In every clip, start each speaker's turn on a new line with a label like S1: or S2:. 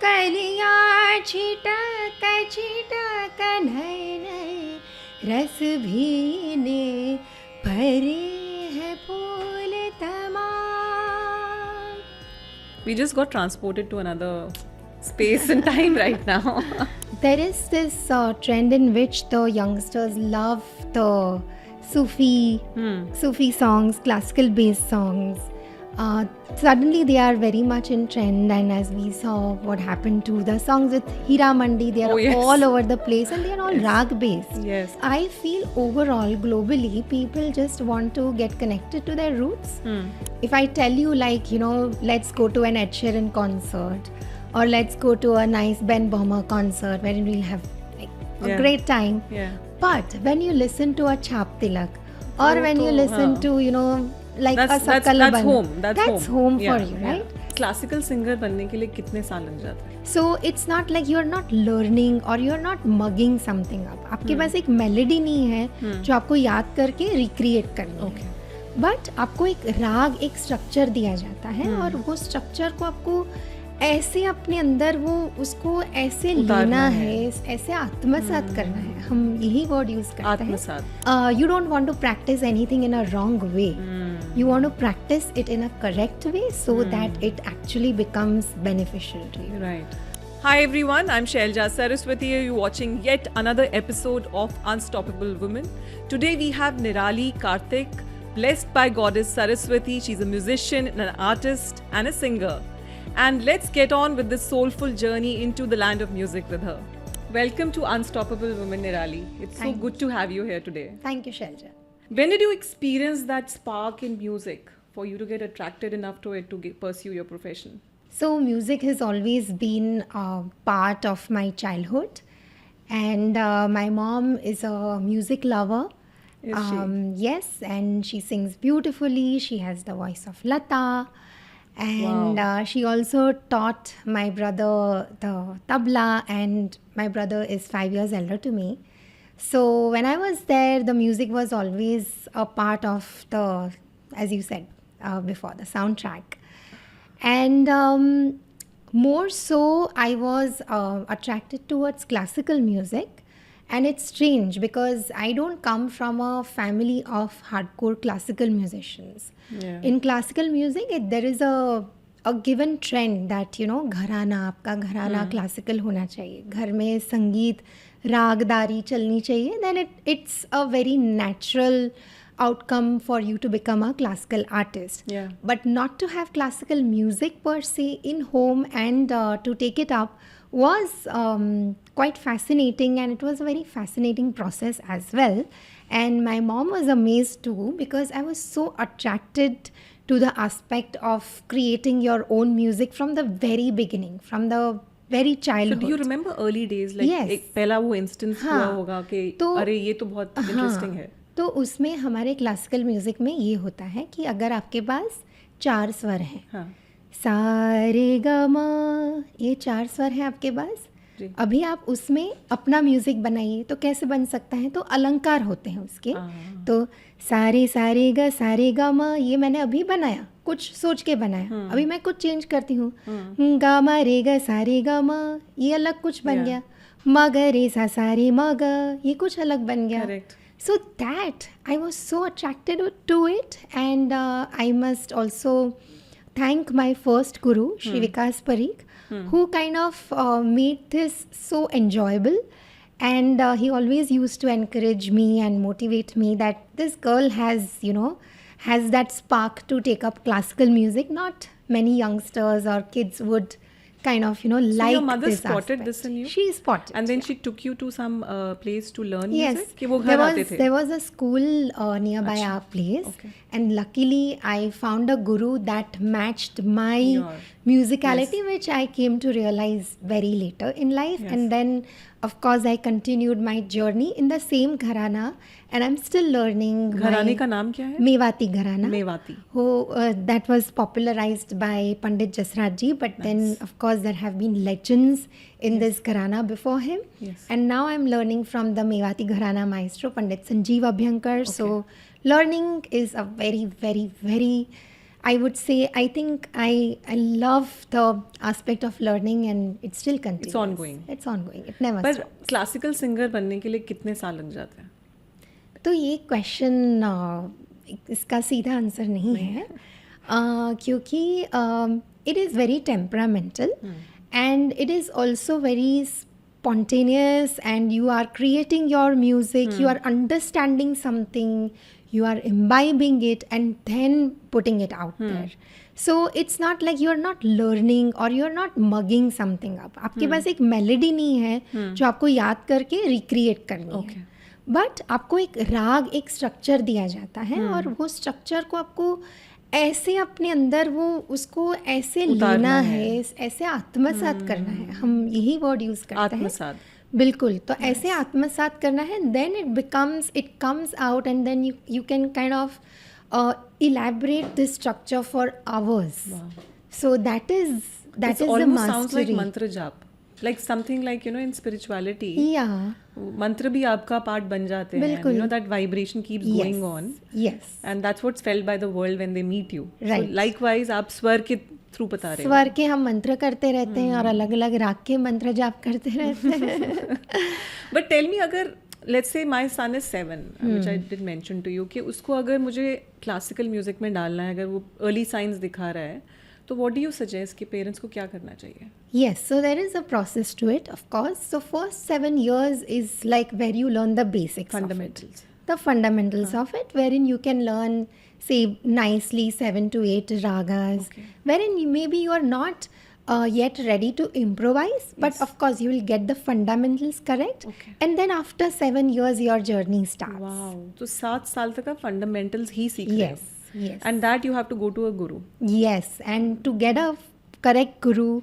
S1: कलिया छिटक छिटक नए नए रस भीने भरे हैं फूल तमाम.
S2: We just got transported to another space and time right now.
S1: There is this trend in which the youngsters love the Sufi songs, classical based songs. Suddenly they are very much in trend, and as we saw what happened to the songs with Hira Mandi, they are all over the place and they are all rag based.
S2: Yes.
S1: I feel overall globally people just want to get connected to their roots. If I tell you, like, let's go to an Ed Sheeran concert, or let's go to a nice Ben Böhmer concert wherein we'll have a great time.
S2: Yeah.
S1: But when you listen to a Chhap Tilak, or when you listen to, like a Sakal
S2: that's
S1: Ban,
S2: home.
S1: that's home for you, right?
S2: Classical singer बनने के लिए कितने साल लग जाते हैं?
S1: So it's not like you're not learning or you're not mugging something up. आपके पास एक मेलोडी नहीं है जो आपको याद करके रिक्रिएट करनी है. बट आपको एक राग, एक स्ट्रक्चर दिया जाता है और वो स्ट्रक्चर को आपको ऐसे अपने अंदर वो उसको ऐसे लेना है, ऐसे आत्मसात करना है. हम यही वर्ड यूज करते हैं. You don't want to practice anything in a wrong way. You want to practice it in a correct way so that it actually becomes beneficial to you.
S2: Right. Hi everyone, I'm Shailja Saraswati. You're watching yet another episode of Unstoppable Women. Today we have Nirali Karthik, blessed by goddess Saraswati. She's a musician, an artist and a singer. And let's get on with this soulful journey into the land of music with her. Welcome to Unstoppable Women, Nirali. It's so good to have you here today.
S1: Thank you, Shailja.
S2: When did you experience that spark in music for you to get attracted enough to it to pursue your profession?
S1: So music has always been a part of my childhood, and my mom is a music lover.
S2: Is she?
S1: Yes, and she sings beautifully. She has the voice of Lata, and she also taught my brother the tabla, and my brother is 5 years elder to me. So when I was there, the music was always a part of the, as you said before, the soundtrack. And more so, I was attracted towards classical music. And it's strange because I don't come from a family of hardcore classical musicians.
S2: Yeah.
S1: In classical music, there is a given trend that, घराना, आपका घराना classical होना चाहिए. घर में संगीत रागदारी चलनी चाहिए. Then it's a very natural outcome for you to become a classical artist.
S2: Yeah.
S1: But not to have classical music per se in home and to take it up was quite fascinating, and it was a very fascinating process as well. And my mom was amazed too because I was so attracted to the aspect of creating your own music from the very beginning, from the very childhood.
S2: So do you remember early days, like
S1: Yes.
S2: एक पहला वो instance हुआ होगा कि अरे ये तो बहुत interesting है.
S1: तो उसमें हमारे क्लासिकल म्यूजिक में ये होता है कि अगर आपके पास 4 स्वर हैं, सा रे ग म, ये 4 स्वर हैं आपके पास. अभी आप उसमें अपना म्यूजिक बनाइए तो कैसे बन सकता है? तो अलंकार होते हैं उसके. तो सारे सारे ग म, ये मैंने अभी बनाया, कुछ सोच के बनाया. अभी मैं कुछ चेंज करती हूँ, गा मा रे ग सारे ग म, ये अलग कुछ बन गया. म ग रे सा सारे म ग, ये कुछ अलग बन गया.
S2: Correct.
S1: So that I was so attracted to it, and I must also thank my first guru, Shri Vikas Parikh, who kind of made this so enjoyable. And he always used to encourage me and motivate me that this girl has that spark to take up classical music. Not many youngsters or kids would kind of, like
S2: So your mother
S1: this
S2: spotted
S1: aspect.
S2: this in you?
S1: She spotted.
S2: And then she took you to some place to learn
S1: Yes,
S2: music? कि वो घर आते थे?
S1: there was a school nearby our place.
S2: Okay.
S1: And luckily I found a guru that matched my
S2: Your-
S1: musicality, which I came to realize very later in life.
S2: Yes.
S1: And then of course I continued my journey in the same gharana, and I'm still learning.
S2: घराने का नाम क्या है?
S1: Mewati Gharana.
S2: Mewati.
S1: Who that was popularized by Pandit Jasraj ji, but then of course there have been legends in this gharana before him.
S2: Yes.
S1: And now I'm learning from the Mewati Gharana maestro Pandit Sanjeev Abhyankar. So learning is a very, very, very I would say I think I love the aspect of learning, and it still continues.
S2: ongoing.
S1: It's ongoing. It never
S2: पर
S1: stops.
S2: Classical singer बनने के लिए कितने साल लग जाते हैं?
S1: तो ये क्वेश्चन इसका सीधा आंसर नहीं है, क्योंकि it is very temperamental and it is also very spontaneous, and you are creating your music, you are understanding something, you are imbibing it and then putting it out there. So it's not like you're not learning or you're not mugging something up. आपके पास एक melody नहीं है जो आपको याद करके recreate करनी है, बट आपको एक राग, एक स्ट्रक्चर दिया जाता है और वो स्ट्रक्चर को आपको ऐसे अपने अंदर वो उसको ऐसे लेना है, ऐसे आत्मसात करना है. हम यही वर्ड यूज करते हैं, बिल्कुल. तो ऐसे आत्मसात करना है, then it comes out and then you can kind of elaborate this structure for hours. Wow. So that is the mastery.
S2: Sounds like mantra jap, like something like, you know, in spirituality.
S1: Yeah.
S2: मंत्र भी आपका part बन जाते हैं. You know, that vibration keeps going on.
S1: Yes.
S2: And that's what's felt by the world when they meet you.
S1: Right.
S2: So likewise आप स्वर के through बता रहे हो.
S1: स्वर के हम मंत्र करते रहते हैं और अलग अलग राग के मंत्र जाप करते रहते हैं.
S2: But tell me, अगर let's say my son is 7, which I did mention to you, कि उसको अगर मुझे क्लासिकल म्यूजिक में डालना है, अगर वो अर्ली साइंस दिखा रहा है, तो what do you suggest कि पेरेंट्स को क्या करना चाहिए?
S1: Yes, so there is a process to it, of course. So first 7 years is like where you learn the basics,
S2: fundamentals.
S1: The fundamentals of it, wherein you can learn, say, nicely 7 to 8 ragas, wherein maybe you are not yet ready to improvise, but of course you will get the fundamentals correct, and then after 7 years your journey starts.
S2: Wow, तो 7 साल तक आप fundamentals ही सीख रहे हो.
S1: Yes.
S2: And that you have to go to a guru.
S1: Yes, and to get a correct guru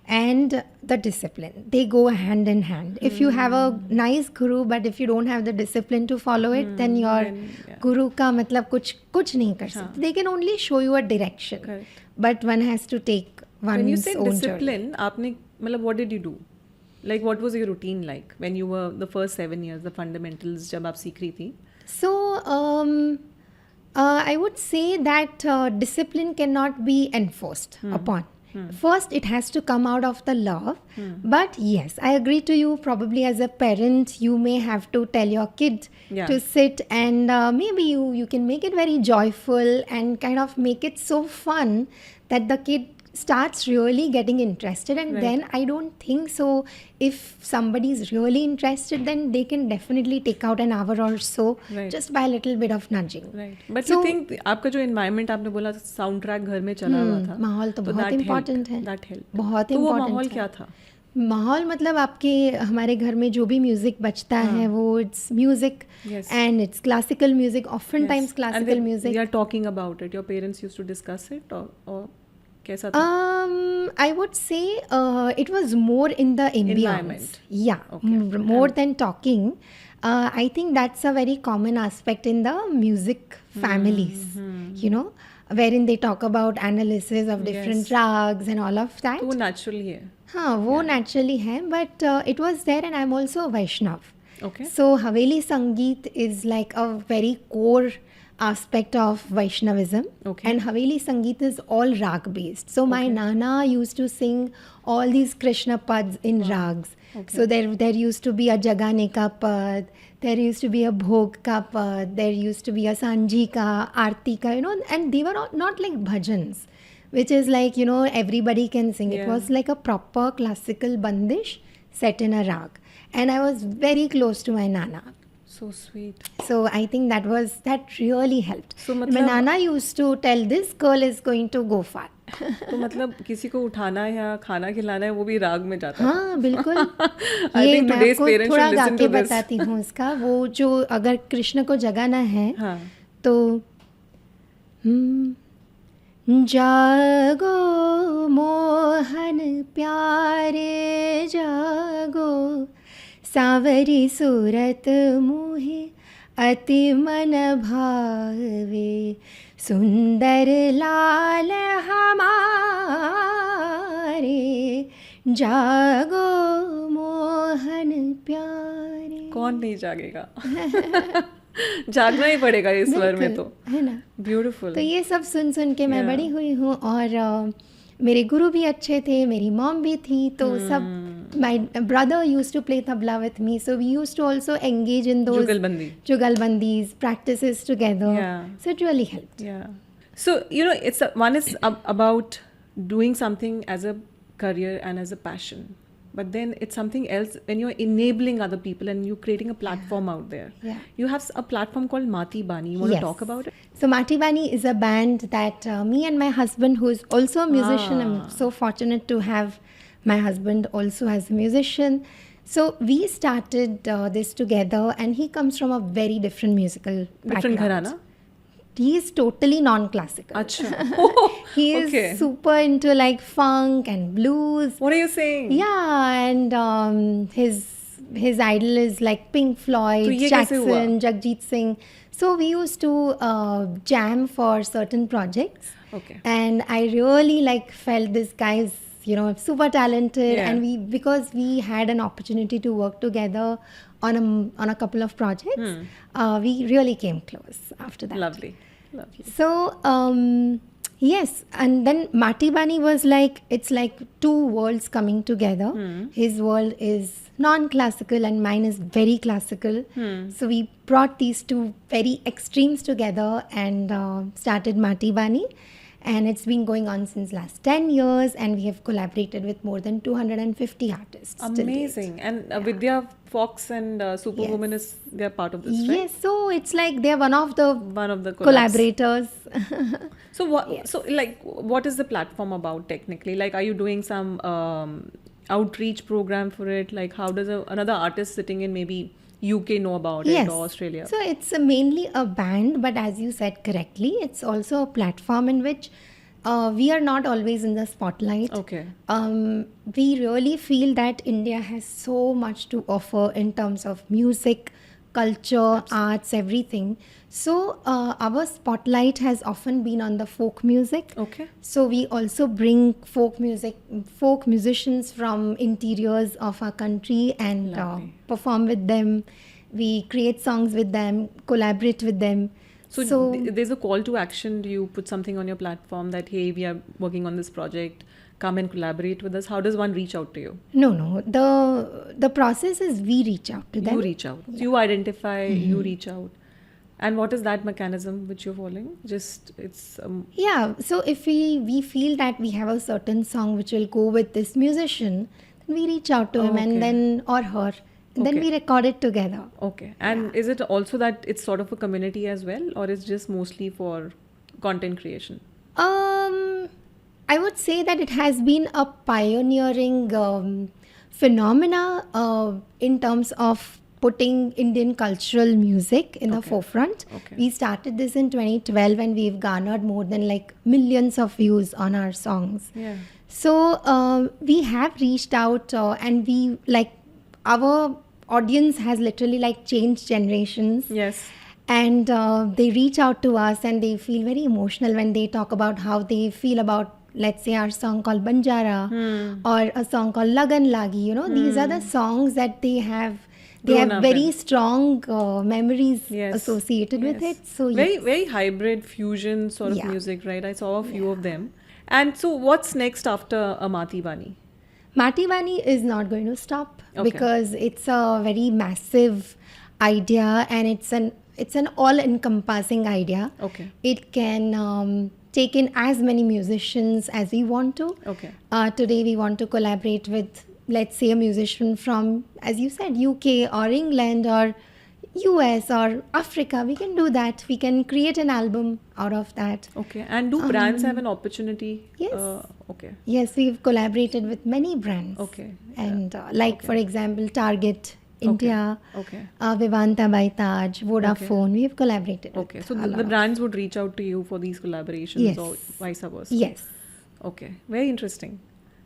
S1: and the discipline, they go hand in hand. If you have a nice guru but if you don't have the discipline to follow it, then your guru का मतलब कुछ नहीं कर सकते. They can only show you a direction.
S2: Correct.
S1: But one has to take one's
S2: when you say
S1: own
S2: discipline,
S1: journey.
S2: आपने मतलब what did you do? Like what was your routine like when you were the first 7 years, the fundamentals जब आप सीख रही थी?
S1: So I would say that discipline cannot be enforced upon. First, it has to come out of the love. But yes, I agree to you. Probably as a parent, you may have to tell your kid to sit, and maybe you can make it very joyful and kind of make it so fun that the kid starts really getting interested. And then I don't think so. If somebody is really interested, then they can definitely take out an hour or so just by a little bit of nudging.
S2: Right. But so, you think आपका जो environment आपने बोला sound track घर में चला हुआ था,
S1: माहौल तो बहुत इम्पोर्टेंट है.
S2: That helped.
S1: बहुत
S2: इम्पोर्टेंट. तो वो
S1: इम्पोर्टेंट
S2: माहौल क्या था?
S1: माहौल मतलब आपके हमारे घर में जो भी म्यूजिक बजता है वो it's music and it's classical music, often times classical music.
S2: They are talking about it. Your parents used to discuss it or कैसा था?
S1: I would say it was more in the ambience. Yeah, more than talking. I think that's a very common aspect in the music families, you know, wherein they talk about analysis of different rags and all of that.
S2: तो वो naturally है.
S1: हाँ, वो naturally है, but it was there, and I'm also a Vaishnav.
S2: Okay.
S1: So Haveli Sangeet is like a very core aspect of Vaishnavism, and Haveli Sangeet is all rag based. So my Nana used to sing all these Krishna pads in rags. So there used to be a Jagane ka pad, there used to be a Bhog ka pad, there used to be a Sanji ka, Aarti ka, you know, and they were not like bhajans, which is like, you know, everybody can sing. It was like a proper classical bandish set in a rag, and I was very close to my Nana.
S2: So sweet.
S1: So I think that really helped.
S2: So
S1: my Nana used to tell, this girl is going to go far.
S2: तो मतलब किसी को उठाना या खाना खिलाना है वो भी राग में जाता है.
S1: हाँ बिल्कुल. ये मैं आपको थोड़ा गा के बताती हूँ उसका. वो जो अगर कृष्ण को जगाना है तो जागो मोहन प्यारे जागो, सावरी सूरत मुहे अति मन भावे, सुंदर लाल हमारे जागो मोहन प्यारे.
S2: कौन नहीं जागेगा? जागना ही पड़ेगा इस स्वर में तो.
S1: बिल्कुल, है ना.
S2: Beautiful.
S1: तो ये सब सुन सुन के मैं
S2: Yeah.
S1: बड़ी हुई हूँ. और मेरे गुरु भी अच्छे थे, मेरी मॉम भी थी, तो सब my brother used to play tabla with me, so we used to also engage in those
S2: jugalbandi.
S1: jugalbandis, practices together.
S2: Yeah.
S1: So it really helped.
S2: Yeah. So, you know, one is about doing something as a career and as a passion. But then it's something else when you're enabling other people and you're creating a platform out there.
S1: Yeah.
S2: You have a platform called Mati Bani. You want
S1: Yes.
S2: to talk about it?
S1: So Mati Bani is a band that me and my husband, who is also a musician, I'm so fortunate to have my husband also as a musician. So we started this together, and he comes from a very different musical
S2: Different
S1: background.
S2: gharana?
S1: He is totally non-classical.
S2: Acha.
S1: He is
S2: Okay.
S1: super into like funk and blues.
S2: What are you saying?
S1: Yeah, and his idol is like Pink Floyd,
S2: तो ये कैसे हुआ?
S1: Jackson, Jagjit Singh. So we used to jam for certain projects,
S2: Okay.
S1: and I really like felt this guy is, you know, super talented,
S2: Yeah.
S1: and because we had an opportunity to work together on a couple of projects, we really came close after that.
S2: Lovely. Lovely.
S1: So, yes, and then Mati Bani was like, it's like two worlds coming together. His world is non-classical and mine is very classical. So we brought these two very extremes together and started Mati Bani. And it's been going on since last 10 years, and we have collaborated with more than 250 artists. till date.
S2: Amazing. And Vidya Fox and Superwoman they're part of this, right?
S1: Yes, so it's like they're one of the
S2: One of the collabs.
S1: collaborators.
S2: So what? So like, what is the platform about technically? Like, are you doing some outreach program for it? Like, how does another artist sitting in maybe UK know about it, or Australia?
S1: So it's mainly a band, but as you said correctly, it's also a platform in which we are not always in the spotlight.
S2: Okay.
S1: We really feel that India has so much to offer in terms of music, culture, arts, everything. So our spotlight has often been on the folk music.
S2: Okay.
S1: So we also bring folk musicians from interiors of our country and
S2: Lovely.
S1: perform with them. We create songs with them, collaborate with them.
S2: So there's a call to action. Do you put something on your platform that, hey, we are working on this project, come and collaborate with us? How does one reach out to you?
S1: No. The process is we reach out to them.
S2: You reach out. You identify, you reach out. And what is that mechanism which you're following? Just, it's...
S1: Yeah, so if we feel that we have a certain song which will go with this musician, then we reach out to him
S2: Okay.
S1: and then, or her, and then
S2: Okay.
S1: we record it together.
S2: Okay. And is it also that it's sort of a community as well, or it's just mostly for content creation?
S1: I would say that it has been a pioneering phenomena in terms of putting Indian cultural music in the
S2: Okay.
S1: forefront.
S2: Okay.
S1: We started this in 2012 and we've garnered more than like millions of views on our songs.
S2: Yeah.
S1: So we have reached out and we like our audience has literally like changed generations.
S2: Yes.
S1: And they reach out to us and they feel very emotional when they talk about how they feel about, let's say, our song called Banjara or a song called Lagan Lagi. You know, these are the songs that they have. They
S2: Grown
S1: have
S2: up
S1: very
S2: in.
S1: strong memories
S2: Yes.
S1: associated with
S2: Yes.
S1: it. So
S2: very,
S1: yes.
S2: very hybrid fusion sort of
S1: Yeah.
S2: music, right? I saw a few of them. And so what's next after Mati Bani?
S1: Mati Bani is not going to stop
S2: Okay.
S1: because it's a very massive idea and it's an all-encompassing idea.
S2: Okay.
S1: It can take in as many musicians as we want to.
S2: Okay.
S1: Today we want to collaborate with, let's say, a musician from, as you said, UK or England or US or Africa. We can do that. We can create an album out of that.
S2: Okay. And do brands have an opportunity?
S1: Yes.
S2: Okay.
S1: Yes, we've collaborated with many brands.
S2: Okay.
S1: And like, for example, Target, India,
S2: Okay.
S1: Vivanta by Taj, Vodafone. We've collaborated
S2: Okay.
S1: with
S2: So
S1: a lot
S2: the
S1: of-
S2: brands would reach out to you for these collaborations
S1: Yes.
S2: or vice versa?
S1: Yes.
S2: Okay. Very interesting.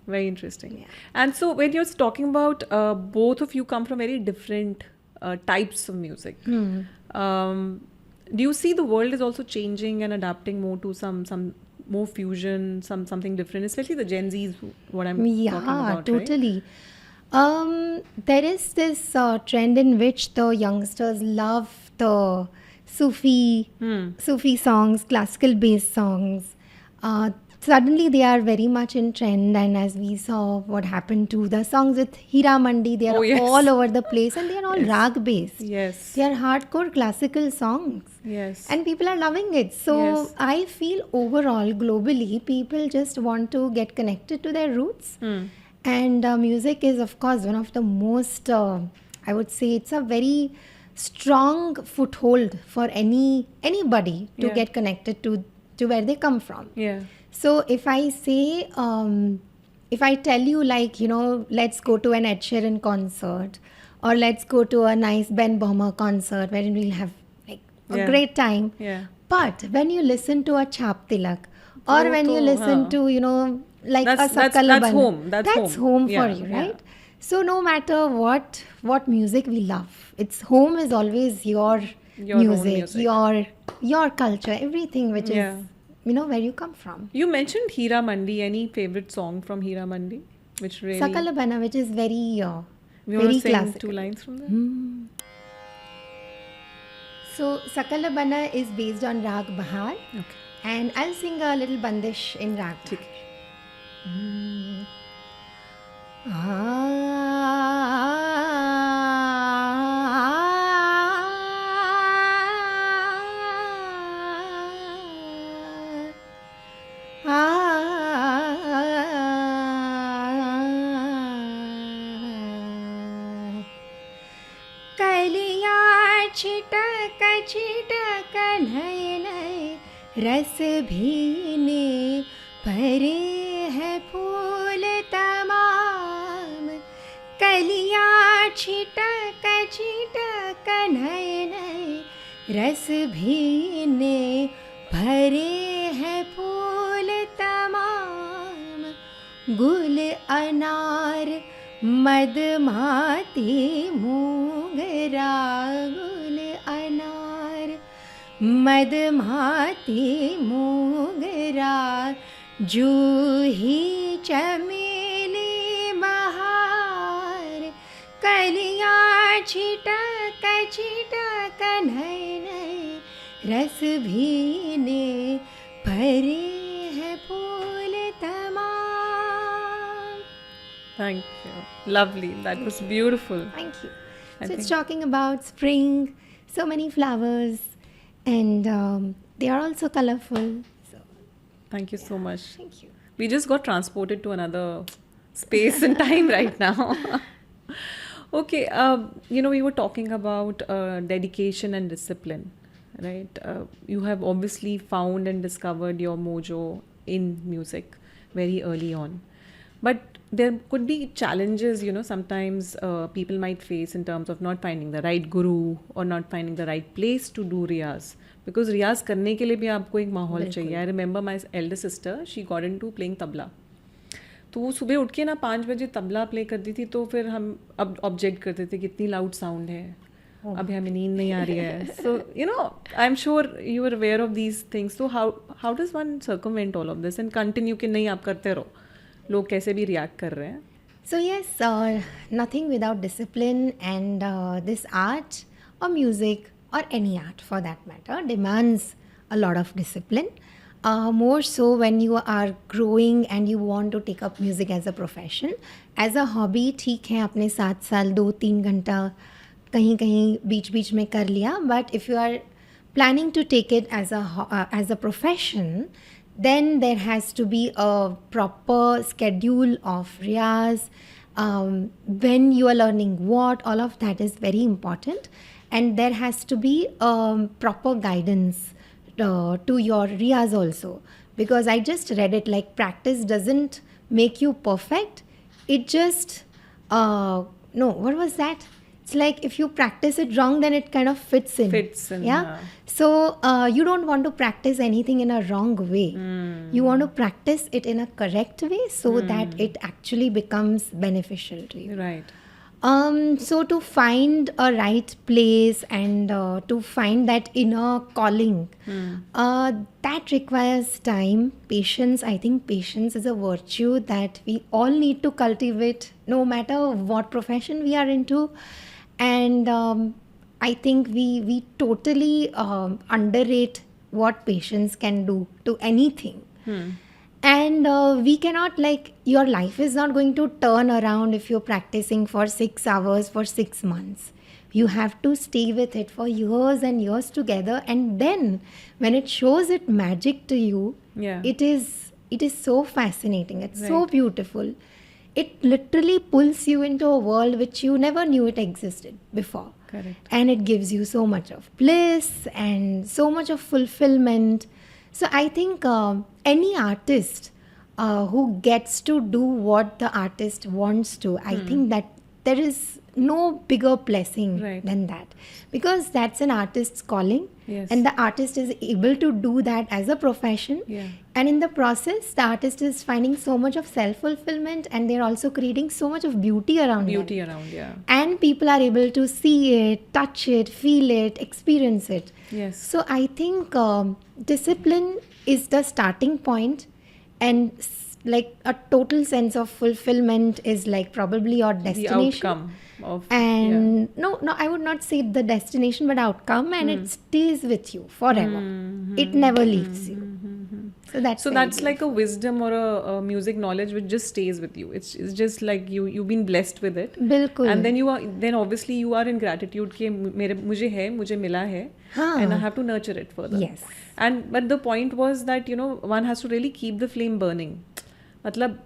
S2: Very interesting.
S1: Yeah.
S2: And so when you're talking about both of you come from very different types of music. Do you see the world is also changing and adapting more to some more fusion, something different, especially the Gen Zs, what I'm talking
S1: Yeah,
S2: about, right?
S1: totally. There is this trend in which the youngsters love the Sufi songs, classical based songs. Suddenly they are very much in trend, and as we saw what happened to the songs with Hira Mandi, they are
S2: Oh, yes.
S1: all over the place, and they are all rag based.
S2: Yes.
S1: They are hardcore classical songs.
S2: Yes.
S1: And people are loving it. So
S2: Yes.
S1: I feel overall, globally, people just want to get connected to their roots. And music is, of course, one of the most, I would say, it's a very strong foothold for anybody to
S2: Yeah.
S1: get connected to where they come from.
S2: Yeah.
S1: So if I say, if I tell you, like, let's go to an Ed Sheeran concert, or let's go to a nice Ben Bohmer concert wherein we'll have like a
S2: Yeah.
S1: great time.
S2: Yeah.
S1: But when you listen to a Chap Tilak, or
S2: वो
S1: when you
S2: तो,
S1: listen
S2: हाँ.
S1: to, like
S2: That's-
S1: a
S2: that's
S1: Sakalaban,
S2: home. That's
S1: home
S2: home.
S1: for
S2: Yeah,
S1: you,
S2: yeah.
S1: right? So no matter what music we love, it's home is always your
S2: Your own
S1: music,
S2: music.
S1: your culture, everything which
S2: Yeah.
S1: is where you come from.
S2: You mentioned Hira Mandi. Any favorite song from Hira Mandi? Which really...
S1: Sakalabana, which is very
S2: We want
S1: very
S2: to sing
S1: classical.
S2: 2 lines from that?
S1: So Sakalabana is based on Rag Bahar,
S2: Okay.
S1: and I'll sing a little bandish in Rag
S2: ठीक
S1: Bahar.
S2: है.
S1: कलिया छिटक छिटक नय नय रस भीने भरे है फूल तमाम. कलिया छिटक छिटक नय नय रस भीने भरे है फूल तमाम. गुल अनार मदमाती मोगरा, गुल अनार मदमाती मोगरा, जूही चमेली बहार. कलिया छिटक छिटक नय नय रस भीने भरे है फूल तमाम.
S2: Thank you. Lovely. That was beautiful.
S1: Thank you.
S2: I
S1: So it's
S2: think-
S1: talking about spring, so many flowers, and they are also colorful. So
S2: Thank you so much.
S1: thank you.
S2: We just got transported to another space and time right now. Okay, we were talking about dedication and discipline, right? You have obviously found and discovered your mojo in music very early on. But there could be challenges, sometimes people might face in terms of not finding the right guru or not finding the right place to do riyaz. Because riyaz करने के लिए भी आपको एक माहौल चाहिए. I remember my elder sister, she got into playing tabla. तो वो सुबह उठ के ना 5 बजे तबला प्ले करती थी, तो फिर हम अब ऑब्जेक्ट करते थे कितनी लाउड साउंड है, अभी हमें नींद नहीं आ रही है. So I am sure you are aware of these things. तो how does one circumvent all of this and continue कि नहीं आप करते रहो, लोग कैसे भी रिएक्ट कर रहे हैं.
S1: So yes, nothing without discipline, and this art or music or any art for that matter demands a lot of discipline. More so when you are growing and you want to take up music as a profession. As a hobby, ठीक है, आपने 7 साल 2-3 घंटा कहीं कहीं बीच बीच में कर लिया. But if you are planning to take it as a profession, then there has to be a proper schedule of riyaz, when you are learning what, all of that is very important, and there has to be proper guidance to your riyaz also, because I just read it, like practice doesn't make you perfect, it just no, what was that? It's like if you practice it wrong, then it kind of fits in. Yeah. So you don't want to practice anything in a wrong way. You want to practice it in a correct way so that it actually becomes beneficial to you.
S2: Right.
S1: So to find a right place and to find that inner calling, that requires time, patience. I think patience is a virtue that we all need to cultivate, no matter what profession we are into. And I think we totally underrate what patience can do to anything. And we cannot, like, your life is not going to turn around if you're practicing for 6 hours for 6 months. You have to stay with it for years and years together, and then when it shows it magic to you,
S2: Yeah.
S1: it is so fascinating. It's so
S2: Right.
S1: beautiful. It literally pulls you into a world which you never knew it existed before.
S2: Correct.
S1: And it gives you so much of bliss and so much of fulfillment. So I think any artist who gets to do what the artist wants to, I think that there is no bigger blessing
S2: Right.
S1: than that, because that's an artist's calling.
S2: Yes.
S1: And the artist is able to do that as a profession.
S2: Yeah.
S1: And in the process, the artist is finding so much of self-fulfillment, and they're also creating so much of beauty around
S2: Beauty
S1: them.
S2: around, yeah.
S1: And people are able to see it, touch it, feel it, experience it.
S2: Yes.
S1: So I think discipline is the starting point, and like a total sense of fulfillment is like probably your
S2: The
S1: destination.
S2: outcome of
S1: And no, I would not say the destination, but outcome, and it stays with you forever. It never leaves you. So that's
S2: So
S1: very
S2: that's like a wisdom or a music knowledge which just stays with you. It's just like you've been blessed with it.
S1: बिल्कुल.
S2: And then obviously you are in gratitude कि मुझे मिला है,
S1: हाँ.
S2: and I have to nurture it further.
S1: Yes.
S2: And but the point was that one has to really keep the flame burning. मतलब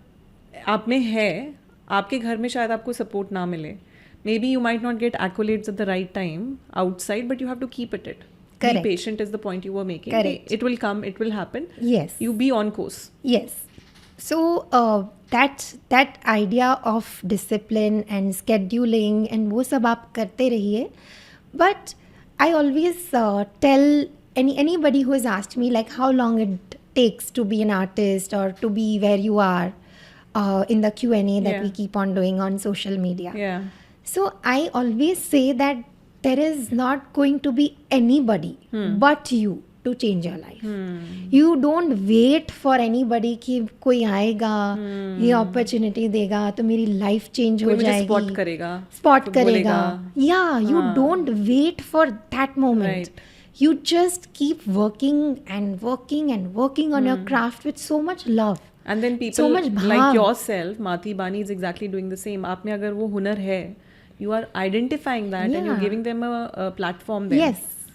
S2: आप में है, आपके घर में शायद आपको support ना मिले. Maybe you might not get accolades at the right time outside, but you have to keep at it.
S1: Correct.
S2: Be patient is the point you were making.
S1: Correct.
S2: It will come, it will happen.
S1: Yes.
S2: You be on course.
S1: Yes. So that idea of discipline and scheduling and वो सब आप करते रहिए. But I always tell anybody who has asked me like how long it takes to be an artist or to be where you are in the Q&A that
S2: Yeah.
S1: we keep on doing on social media.
S2: Yeah.
S1: So I always say that there is not going to be anybody but you to change your life. You don't wait for anybody कि कोई आएगा ये opportunity देगा तो मेरी life change हो
S2: कोई मुझे
S1: जाएगी.
S2: spot करेगा,
S1: Spot
S2: तो
S1: करेगा.
S2: बोलेगा.
S1: Yeah, you don't wait for that moment.
S2: Right.
S1: You just keep working and working and working on your craft with so much love.
S2: And then people
S1: So much
S2: like
S1: bhav.
S2: yourself, Mati Bani is exactly doing the same. आप में अगर वो हुनर है, you are identifying that and you're
S1: Yeah.
S2: giving them a platform there.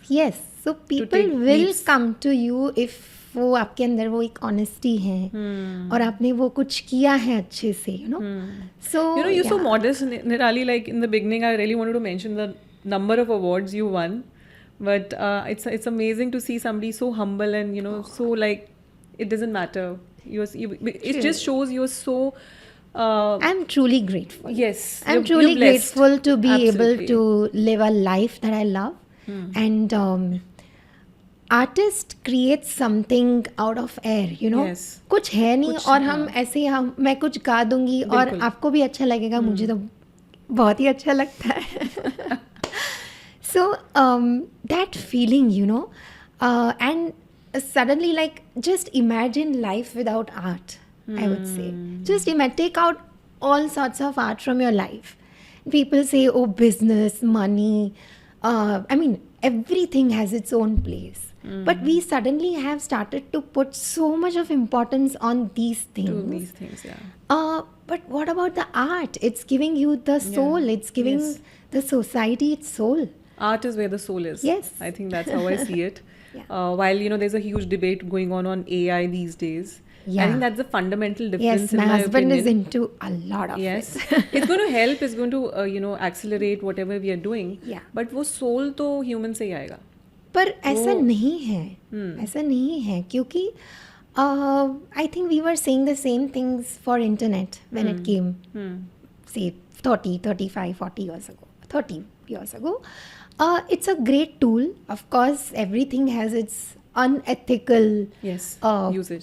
S1: Yes. So people
S2: take
S1: will
S2: leaps.
S1: come to you if वो आपके अंदर वो एक honesty है और आपने वो कुछ किया है अच्छे से, So
S2: You're so
S1: yeah.
S2: modest, Nirali. Like in the beginning, I really wanted to mention the number of awards you won, but it's amazing to see somebody so humble and so like it doesn't matter. It just shows you're so.
S1: I'm truly grateful.
S2: Yes,
S1: I'm
S2: you're
S1: truly
S2: blessed.
S1: grateful to be
S2: Absolutely.
S1: able to live a life that I love. And artist creates something out of air,
S2: Yes.
S1: कुछ है नहीं
S2: कुछ,
S1: और हम ऐसे मैं कुछ गा दूंगी और
S2: बिल्कुल.
S1: आपको भी अच्छा लगेगा. मुझे तो बहुत ही अच्छा लगता है. So that feeling, and suddenly, like, just imagine life without art. I would say, just take out all sorts of art from your life. People say, oh, business, money. I mean, everything has its own place. But we suddenly have started to put so much of importance on these things.
S2: Do these things, yeah.
S1: But what about the art? It's giving you the soul.
S2: Yeah.
S1: It's giving
S2: Yes.
S1: the society its soul.
S2: Art is where the soul is.
S1: Yes.
S2: I think that's how I see it.
S1: Yeah.
S2: While there's a huge debate going on AI these days. I
S1: Yeah.
S2: think that's the fundamental difference.
S1: Yes,
S2: in
S1: my husband
S2: opinion.
S1: is into a lot of
S2: Yes,
S1: it.
S2: it's going to help. It's going to accelerate whatever we are doing.
S1: Yeah.
S2: But वो soul तो human से ही आएगा.
S1: पर ऐसा नहीं है. ऐसा नहीं है क्योंकि I think we were saying the same things for internet when it came, say 30, 35, 40 years ago. 30 years ago. It's a great tool. Of course, everything has its unethical
S2: Yes.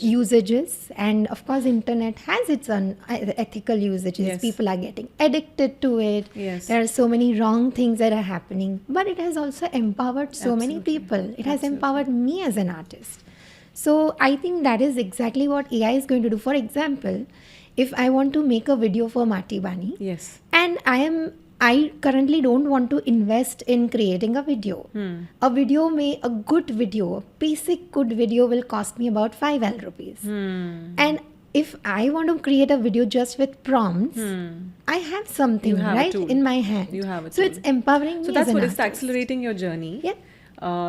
S1: usages, and of course internet has its unethical usages.
S2: Yes.
S1: People are getting addicted to it.
S2: Yes.
S1: There are so many wrong things that are happening, but it has also empowered so many
S2: Absolutely.
S1: people. It has empowered me as an artist. So I think that is exactly what AI is going to do. For example, if I want to make a video for Mati Bani,
S2: Yes.
S1: and I I currently don't want to invest in creating a video. A video a good video, a basic good video will cost me about 5L rupees. And if I want to create a video just with prompts, I have something
S2: You have a
S1: right
S2: tool.
S1: in my hand.
S2: You have a
S1: so
S2: tool.
S1: it's empowering
S2: So
S1: me
S2: that's
S1: as an
S2: what it's
S1: artist.
S2: accelerating your journey.
S1: Yeah.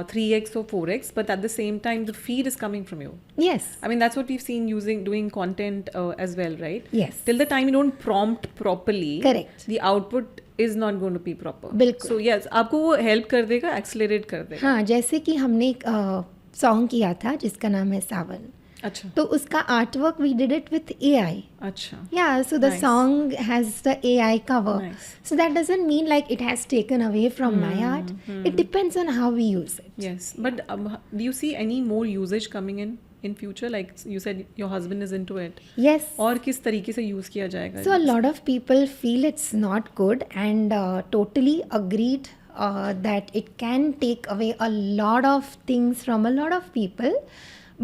S2: 3x or 4x, but at the same time, the feed is coming from you.
S1: Yes.
S2: I mean, that's what we've seen doing content as well, right?
S1: Yes.
S2: Till the time you don't prompt properly,
S1: Correct.
S2: the output is not going to be proper.
S1: बिल्कुल.
S2: So yes, आपको वो help कर देगा, accelerate कर देगा.
S1: हाँ, जैसे कि हमने एक सॉन्ग किया था जिसका नाम है सावन.
S2: अच्छा.
S1: तो उसका artwork we did it with AI.
S2: अच्छा.
S1: Yeah, so the
S2: Nice.
S1: song has the AI cover.
S2: Nice.
S1: So that doesn't mean like it has taken away from my art. It depends on how we use it.
S2: Yes, but do you see any more usage coming in future? Like you said, your husband is into it.
S1: Yes.
S2: और किस तरीके से use किया जाएगा?
S1: So a lot of people feel it's not good and totally agreed that it can take away a lot of things from a lot of people.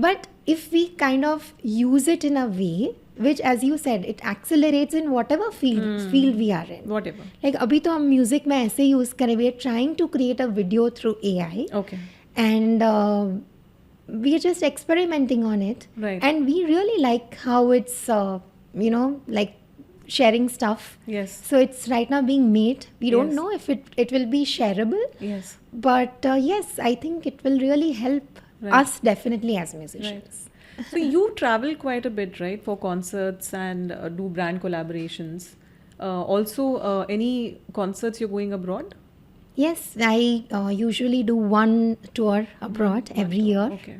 S1: But if we kind of use it in a way which, as you said, it accelerates in whatever field we are in.
S2: Whatever.
S1: Like अभी तो हम music में ऐसे use करें, we are trying to create a video through AI.
S2: Okay.
S1: And we are just experimenting on it.
S2: Right.
S1: And we really like how it's like sharing stuff.
S2: Yes.
S1: So it's right now being made. We don't
S2: Yes.
S1: know if it will be shareable,
S2: Yes.
S1: but yes, I think it will really help
S2: Right.
S1: us definitely as musicians.
S2: So you travel quite a bit, right, for concerts and do brand collaborations. Also, any concerts you're going abroad?
S1: Yes, I usually do one tour abroad every year.
S2: Okay.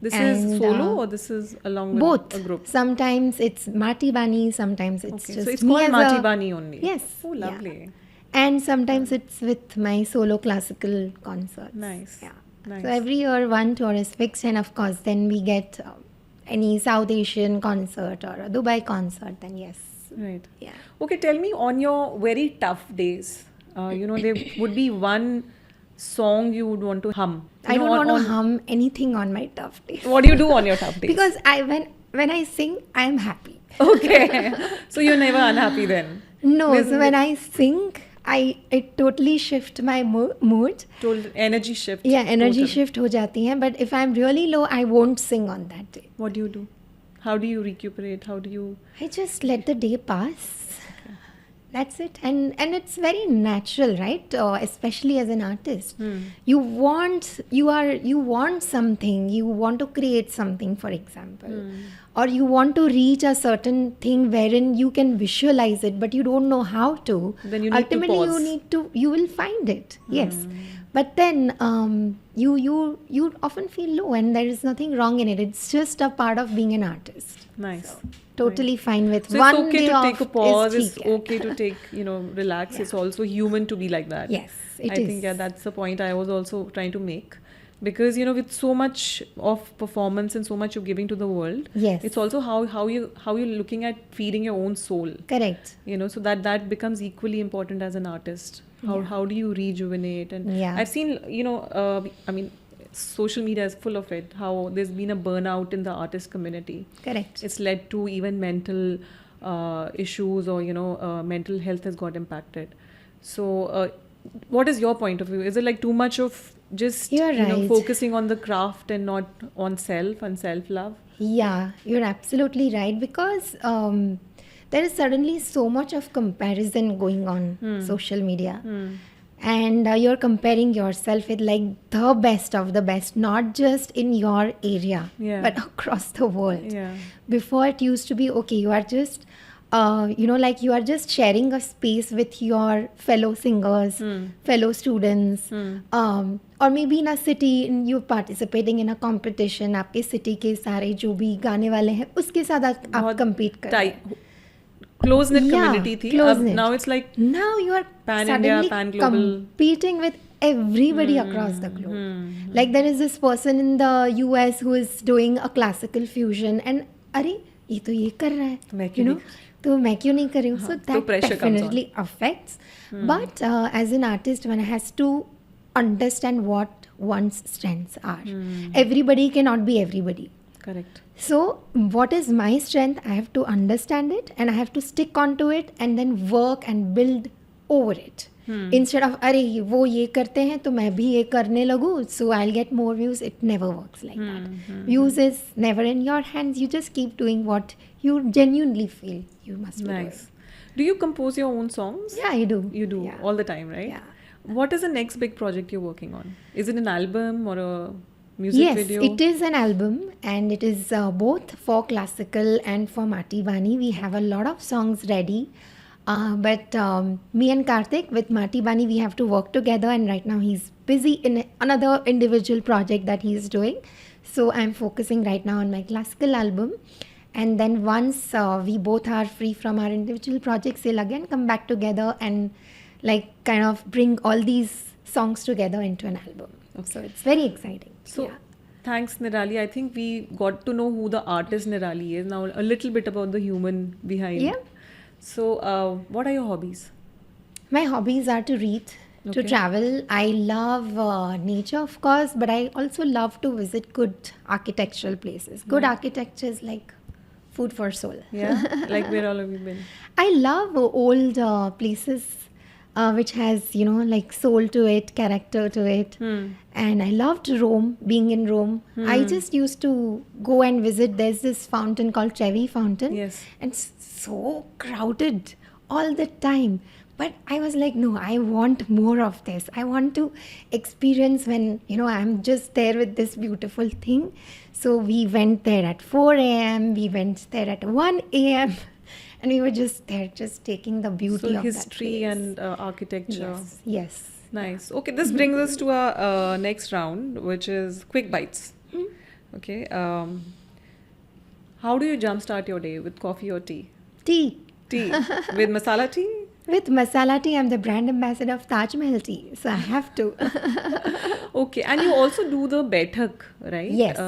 S2: This is
S1: And,
S2: solo or this is along with
S1: Both.
S2: a group?
S1: Sometimes it's Mati Bani, sometimes it's
S2: Okay,
S1: just
S2: so it's
S1: me
S2: called
S1: as
S2: Mati
S1: a-
S2: Bani only.
S1: Yes.
S2: Oh,
S1: yeah.
S2: lovely.
S1: And sometimes it's with my solo classical concerts.
S2: Nice.
S1: Yeah.
S2: Nice.
S1: So every year one tour is fixed, and of course then we get any South Asian concert or a Dubai concert, then yes.
S2: Right.
S1: Yeah.
S2: Okay, tell me on your very tough days, there would be one song you would want to hum.
S1: I don't want to hum anything on my tough days.
S2: What do you do on your tough days?
S1: Because when I sing, I am happy.
S2: Okay. So you're never unhappy then?
S1: No,
S2: There's-
S1: so when I sing, it totally shift my mood.
S2: Total energy shift.
S1: Yeah, energy
S2: Total.
S1: shift हो जाती है. But if I'm really low, I won't sing on that day.
S2: What do you do? How do you recuperate? How do you...
S1: I just let the day pass. That's it. And it's very natural, right? Especially as an artist. You want something, you want to create something, for example. Or you want to reach a certain thing wherein you can visualize it, but you don't know how to.
S2: Then you need to
S1: Ultimately,
S2: pause.
S1: you will find it. Yes. But then you often feel low, and there is nothing wrong in it. It's just a part of being an artist.
S2: Nice.
S1: Totally fine with
S2: So
S1: one
S2: it's okay
S1: day
S2: to
S1: off
S2: take a pause.
S1: is
S2: It's
S1: ठीक है.
S2: okay to take, relax. It's also human to be like that.
S1: Yes, it
S2: I
S1: is.
S2: think, that's the point I was also trying to make. Because, with so much of performance and so much you're giving to the world,
S1: Yes.
S2: it's also how you're looking at feeding your own soul.
S1: Correct.
S2: So that becomes equally important as an artist. How do you rejuvenate? And
S1: Yeah.
S2: I've seen, social media is full of it, how there's been a burnout in the artist community.
S1: Correct.
S2: It's led to even mental issues, or mental health has got impacted. So what is your point of view? Is it like too much of just
S1: You're right.
S2: focusing on the craft and not on self and self-love?
S1: Yeah, you're absolutely right, because there is suddenly so much of comparison going on social media. And you're comparing yourself with like the best of the best, not just in your area,
S2: Yeah.
S1: but across the world.
S2: Yeah.
S1: Before it used to be, okay, you are just like you are just sharing a space with your fellow singers, fellow students, or maybe in a city, you're participating in a competition, आपके city के सारे जो भी गाने वाले हैं उसके साथ आप
S2: बहुत
S1: compete कर रहे हैं.
S2: Close-knit
S1: Yeah,
S2: community थी.
S1: close-knit.
S2: Now it's like
S1: Now you are
S2: Pan
S1: suddenly
S2: India, pan global.
S1: competing with everybody across the globe. Like there is this person in the US who is doing a classical fusion, and अरे ये तो ये कर रहा है,
S2: मैं क्यों नहीं
S1: तो मैं क्यों नहीं कर रही हूँ? So
S2: तो
S1: that
S2: pressure comes on.
S1: definitely affects. But as an artist, one has to understand what one's strengths are. Everybody cannot be everybody.
S2: correct.
S1: So, what is my strength? I have to understand it, and I have to stick onto it, and then work and build over it. Instead of अरे वो ये करते हैं तो मैं भी ये करने लगूँ, so I'll get more views. It never works like that. Views is never in your hands. You just keep doing what you genuinely feel you must be
S2: Nice.
S1: doing.
S2: Do you compose your own songs?
S1: Yeah, I do.
S2: You do
S1: Yeah.
S2: all the time, right?
S1: Yeah.
S2: What is the next big project you're working on? Is it an album or a music
S1: Yes,
S2: video?
S1: it is an album, and it is both for classical and for Mati Bani. We have a lot of songs ready, but me and Karthik with Mati Bani, we have to work together, and right now he's busy in another individual project that he's doing. So I'm focusing right now on my classical album, and then once we both are free from our individual projects, we'll again come back together and like kind of bring all these songs together into an album. So it's very exciting.
S2: So,
S1: yeah.
S2: thanks, Nirali. I think we got to know who the artist Nirali is. Now, a little bit about the human behind.
S1: Yeah.
S2: So, what are your hobbies?
S1: My hobbies are to read, to
S2: Okay.
S1: travel. I love nature, of course, but I also love to visit good architectural places. Good architecture is like food for soul.
S2: Yeah? Like, where all have you been?
S1: I love old places which has, you know, like soul to it, character to it. And I loved Rome, being in Rome. I just used to go and visit. There's this fountain called Trevi Fountain.
S2: Yes.
S1: And it's so crowded all the time. But I was like, no, I want more of this. I want to experience when, you know, I'm just there with this beautiful thing. So we went there at 4 a.m., we went there at 1 a.m., and we were just there, just taking the beauty
S2: So,
S1: of
S2: history
S1: that place.
S2: and architecture.
S1: Yes, yes.
S2: Nice. Okay, this brings us to our next round, which is quick bites. Okay. How do you jumpstart your day, with coffee or tea?
S1: Tea.
S2: Tea. With masala tea?
S1: With masala tea, I'm the brand ambassador of Taj Mahal tea, so I have to.
S2: Okay, and you also do the Baithak, right?
S1: Yes.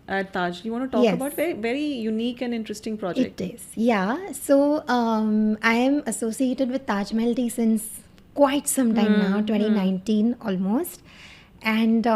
S2: At Taj. You want to talk
S1: Yes.
S2: about very, very unique and interesting project?
S1: It is, yeah. So I am associated with Taj Mahal tea since quite some time now, 2019 almost. And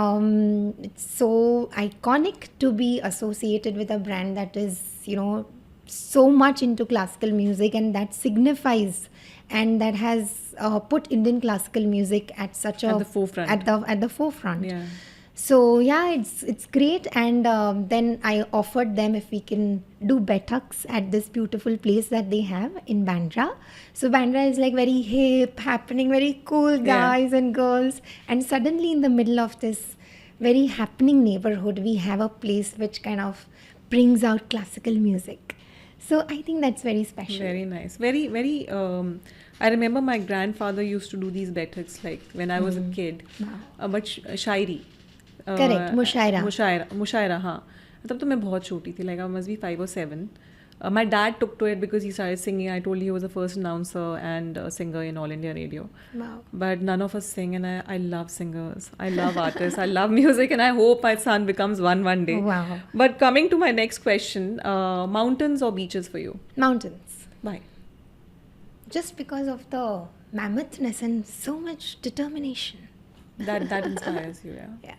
S1: it's so iconic to be associated with a brand that is, you know, so much into classical music and that signifies and that has put Indian classical music at such
S2: At
S1: a
S2: the forefront.
S1: at the forefront.
S2: Yeah.
S1: So yeah, it's great, and then I offered them if we can do Baithaks at this beautiful place that they have in Bandra. So Bandra is like very hip, happening, very cool guys and girls, and suddenly in the middle of this very happening neighborhood, we have a place which kind of brings out classical music. So I think that's very special.
S2: Very nice. Very, very. I remember my grandfather used to do these Baithaks like when I was a kid. But shairi.
S1: Correct, mushaira.
S2: मुशायरा हाँ तब तो मैं बहुत छोटी थी, like I must be 5 or 7. My dad took to it because he started singing. I told you he was the first announcer and singer in All India Radio.
S1: Wow.
S2: But none of us sing, and I love singers. I love artists. I love music, and I hope my son becomes one day.
S1: Wow.
S2: But coming to my next question, mountains or beaches for you?
S1: Mountains.
S2: Why?
S1: Just because of the mammoothness and so much determination.
S2: That inspires you, yeah.
S1: Yeah.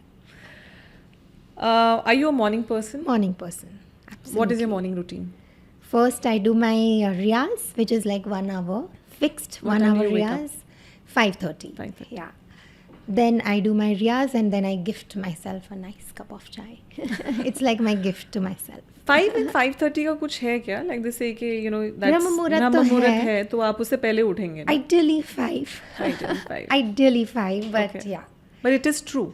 S2: Are you a morning person?
S1: Morning person. Absolutely.
S2: What is your morning routine?
S1: First, I do my riyaz, which is like 1 hour, fixed
S2: What
S1: 1
S2: time do
S1: hour
S2: you wake up?
S1: riyaz, 5:30.
S2: 5:30.
S1: Yeah. Then I do my riyaz and then I gift myself a nice cup of chai. It's like my gift to myself.
S2: 5 and 5:30 का कुछ है क्या? Like they say कि you know that's
S1: ब्रह्म मुहूर्त तो
S2: ब्रह्म मुहूर्त
S1: है।
S2: है तो आप उससे पहले उठेंगे ना?
S1: Ideally 5.
S2: Ideally 5.
S1: Ideally 5, but
S2: Okay.
S1: yeah,
S2: But it is true.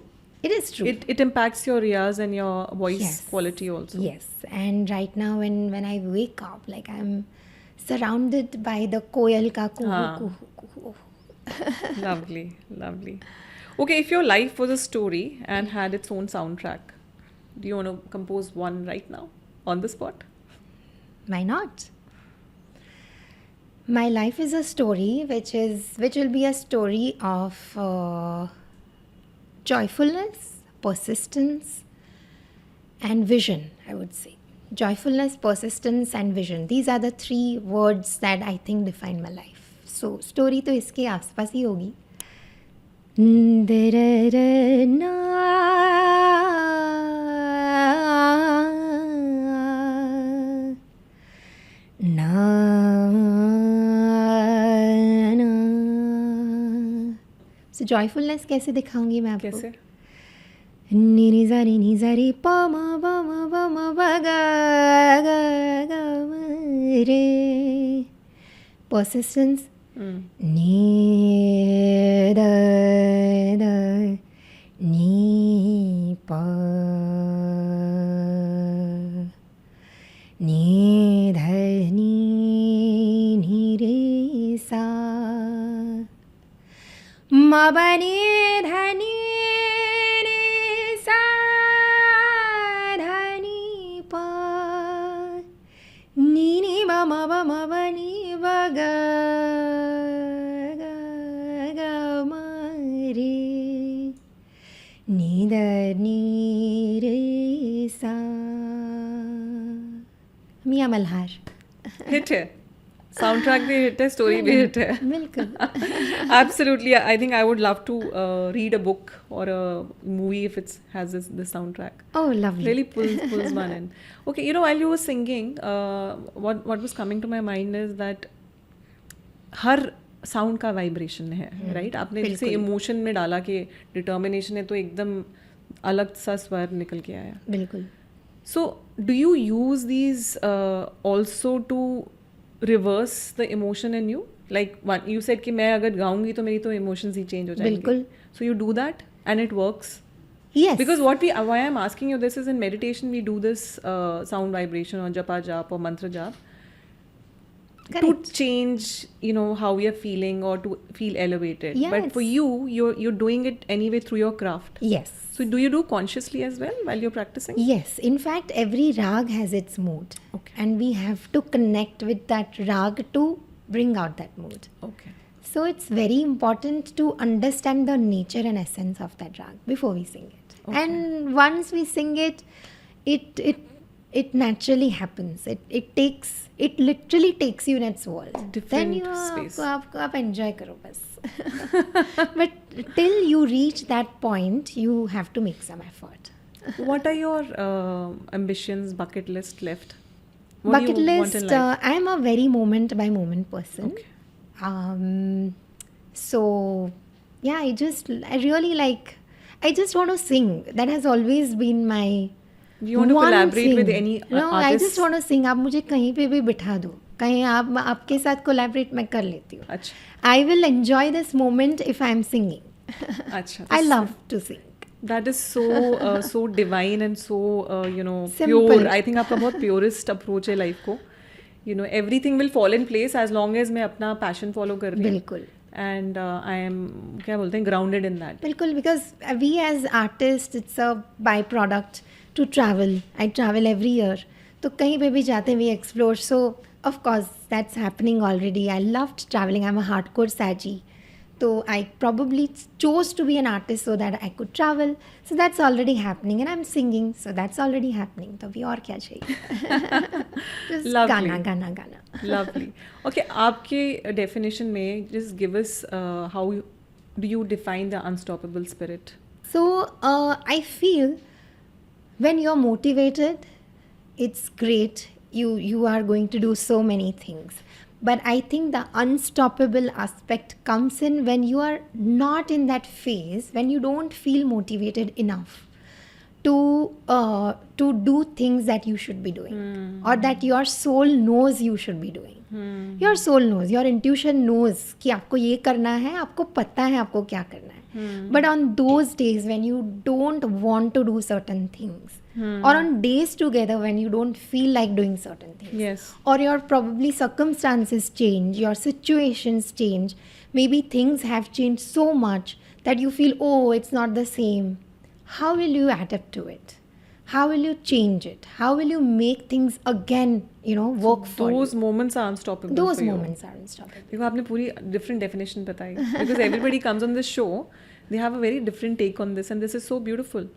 S1: it is true.
S2: It impacts your riyaz and your voice
S1: Yes.
S2: quality also.
S1: Yes, and right now when I wake up, like I'm surrounded by the koyal ka kuhu
S2: Haan.
S1: kuhu kuhu.
S2: Lovely, lovely. Okay, if your life was a story and had its own soundtrack, do you want to compose one right now on the spot?
S1: Why not? My life is a story which will be a story of joyfulness, persistence, and vision, I would say. Joyfulness, persistence, and vision. These are the 3 words that I think define my life. So story तो इसके आसपास ही होगी. Na So joyfulness कैसे दिखाऊंगी मैं आपको?
S2: कैसे?
S1: नि जा रे प म प ग म रे. Persistence. Ni da ni pa ni dha ni re sa ma ba ni dha ni re sa dha ni pa ni ba ni ba ga ma re ni da ni re sa. मियाँ Malhar.
S2: Hit है, sound track भी hit है, story भी hit है.
S1: बिल्कुल.
S2: Absolutely, I think I would love to read a book or a movie if it has this soundtrack.
S1: Oh, lovely.
S2: Really pulls one in. Okay, you know, while you were singing, what was coming to my mind is that her sound का vibration है, right? आपने जैसे emotion में डाला कि determination है तो एकदम अलग सा स्वर निकल के आया.
S1: बिल्कुल.
S2: So, do you use these also to reverse the emotion in you? Like you said कि मैं अगर गाऊंगी तो मेरी तो emotions ही change हो जाएंगी.
S1: बिल्कुल.
S2: So you do that and it works.
S1: Yes.
S2: Because why I'm asking you this is in meditation we do this sound vibration or japa jap or mantra jap.
S1: Correct.
S2: To change, you know, how we are feeling or to feel elevated.
S1: Yes.
S2: But for you, you're doing it anyway through your craft.
S1: Yes.
S2: So do you do consciously as well while you're practicing?
S1: Yes. In fact, every rag has its mood.
S2: Okay.
S1: And we have to connect with that rag to bring out that mood.
S2: Okay.
S1: So it's very important to understand the nature and essence of that rag before we sing it.
S2: Okay.
S1: And once we sing it, it naturally happens. It literally takes you in its world.
S2: Different
S1: then you
S2: space.
S1: आप enjoy करो बस. But till you reach that point, you have to make some effort.
S2: What are your ambitions, bucket list left? What
S1: Bucket
S2: do you want
S1: list,
S2: in life?
S1: I am a very moment by moment person.
S2: Okay.
S1: So yeah, I really like, I just want to sing. That has always been my
S2: Do you want to
S1: one
S2: collaborate
S1: thing.
S2: with any
S1: No, I
S2: artist?
S1: just want to sing. आप मुझे कहीं पे भी बिठा दो, कहीं आपके साथ कोलैबोरेट मैं कर लेती हूँ.
S2: अच्छा.
S1: I will enjoy this moment if I am singing.
S2: अच्छा.
S1: I love to sing.
S2: That is so so divine and so you know
S1: Simple.
S2: pure. I think आपका बहुत purest approach है life को. You know everything will fall in place as long as मैं अपना passion follow कर रही हूँ.
S1: बिल्कुल.
S2: And I am क्या बोलते हैं grounded in that.
S1: बिल्कुल, because we as artists, it's a byproduct to travel. I travel every year. तो कहीं पे भी जाते हैं we explore. So of course that's happening already. I loved traveling. I'm a hardcore saggy. So I probably chose to be an artist so that I could travel. So that's already happening. And I'm singing. So that's already happening. तो अभी और क्या चाहिए? Just
S2: Lovely.
S1: गाना.
S2: Lovely. Okay, आपके definition में just give us how do you define the unstoppable spirit?
S1: So I feel when you're motivated, it's great. You are going to do so many things. But I think the unstoppable aspect comes in when you are not in that phase, when you don't feel motivated enough to do things that you should be doing, or that your soul knows you should be doing. Your soul knows, your intuition knows कि आपको ये करना है, आपको पता है आपको क्या करना है. But on those days when you don't want to do certain things, or on days together when you don't feel like doing certain things,
S2: Yes.
S1: or your probably circumstances change, your situations change, maybe things have changed so much that you feel, oh, it's not the same. How will you adapt to it? How will you change it? How will you make things again, work for
S2: Those
S1: you?
S2: moments are unstoppable.
S1: Those
S2: for you.
S1: moments are unstoppable.
S2: देखो आपने पूरी different definition बताई. Because everybody comes on this show, they have a very different take on this, and this is so beautiful.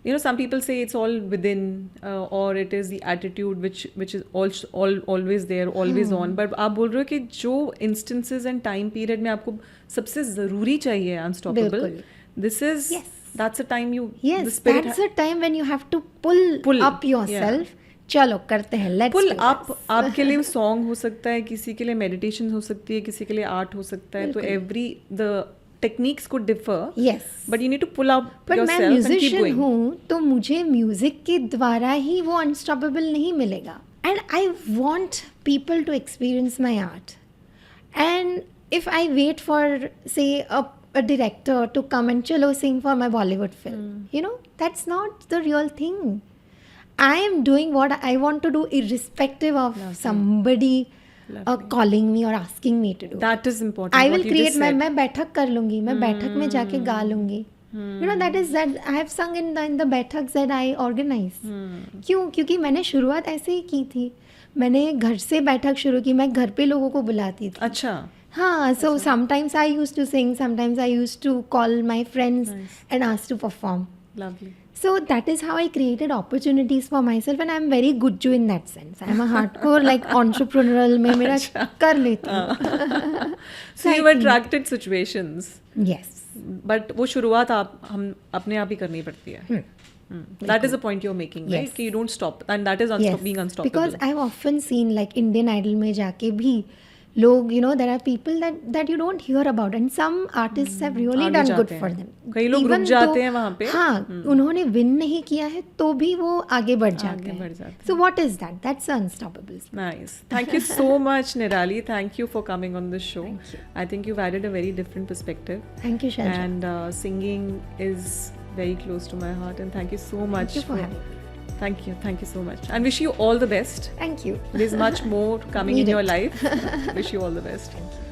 S2: You know, some people say it's all within, or it is the attitude which is always there, always on. But आप बोल रहे हो कि जो instances and time period में आपको सबसे ज़रूरी चाहिए unstoppable.
S1: बिल्कुल.
S2: This is that's a time you
S1: Yes,
S2: the spirit
S1: that's a time when you have to pull up yourself. चलो करते हैं, let's
S2: pull
S1: do
S2: up.
S1: this.
S2: आपके लिए सॉन्ग हो सकता है, किसी के लिए मेडिटेशन हो सकती है, किसी के लिए आर्ट हो सकता है. तो every the techniques could differ,
S1: Yes.
S2: but you need to pull up
S1: पर मैं
S2: yourself and keep
S1: musician
S2: going.
S1: हूँ तो मुझे म्यूजिक के द्वारा ही वो अनस्टॉपेबल नहीं मिलेगा. And I want people to experience my art. And if I wait for say a director to come and chalo sing for my Bollywood film, you know, that's not the real thing. I am doing what I want to do irrespective of somebody calling me or asking me to do.
S2: That is important.
S1: I
S2: what
S1: will
S2: you just
S1: create
S2: said.
S1: मैं बैठक कर लूँगी, मैं बैठक में जाके गा लूँगी. You know, that I have sung in the बैठक that I organize. क्यों? क्योंकि मैंने शुरुआत ऐसे ही की थी. मैंने घर से बैठक शुरू की, मैं घर पे लोगों को बुलाती थी.
S2: अच्छा.
S1: हाँ, so sometimes I used to sing, sometimes I used to call my friends and ask to perform.
S2: Lovely.
S1: So that is how I created opportunities for myself, and I'm very good in that sense. I'm a hardcore like entrepreneurial में मेरा कर लेती हूँ.
S2: So you attracted situations.
S1: Yes.
S2: But वो शुरुआत हम अपने आप ही करनी पड़ती है. That is the point you're making, right?
S1: Yes.
S2: कि you don't stop, and that is being unstoppable.
S1: Because I've often seen like Indian Idol में जाके भी लोग, you know, there are people that you don't hear about, and some artists have really
S2: आगे
S1: done good
S2: जाते
S1: for
S2: हैं.
S1: them.
S2: कई लोग
S1: Even
S2: रुक जाते
S1: though-
S2: हैं वहाँ पे.
S1: हाँ, उन्होंने विन नहीं किया है तो भी वो आगे बढ़ जाते
S2: बढ़
S1: हैं.
S2: जाते
S1: So what is that? That's unstoppable.
S2: Nice. Thank you so much, Nirali. Thank you for coming on the show.
S1: Thank you.
S2: I think you've added a very different perspective.
S1: Thank you, Shalja.
S2: And singing is very close to my heart. And thank you so much.
S1: Thank you for having me.
S2: Thank you. Thank you so much. And wish you all the best.
S1: Thank you.
S2: There's much more coming in
S1: Need
S2: your
S1: it.
S2: life. Wish you all the best.
S1: Thank you.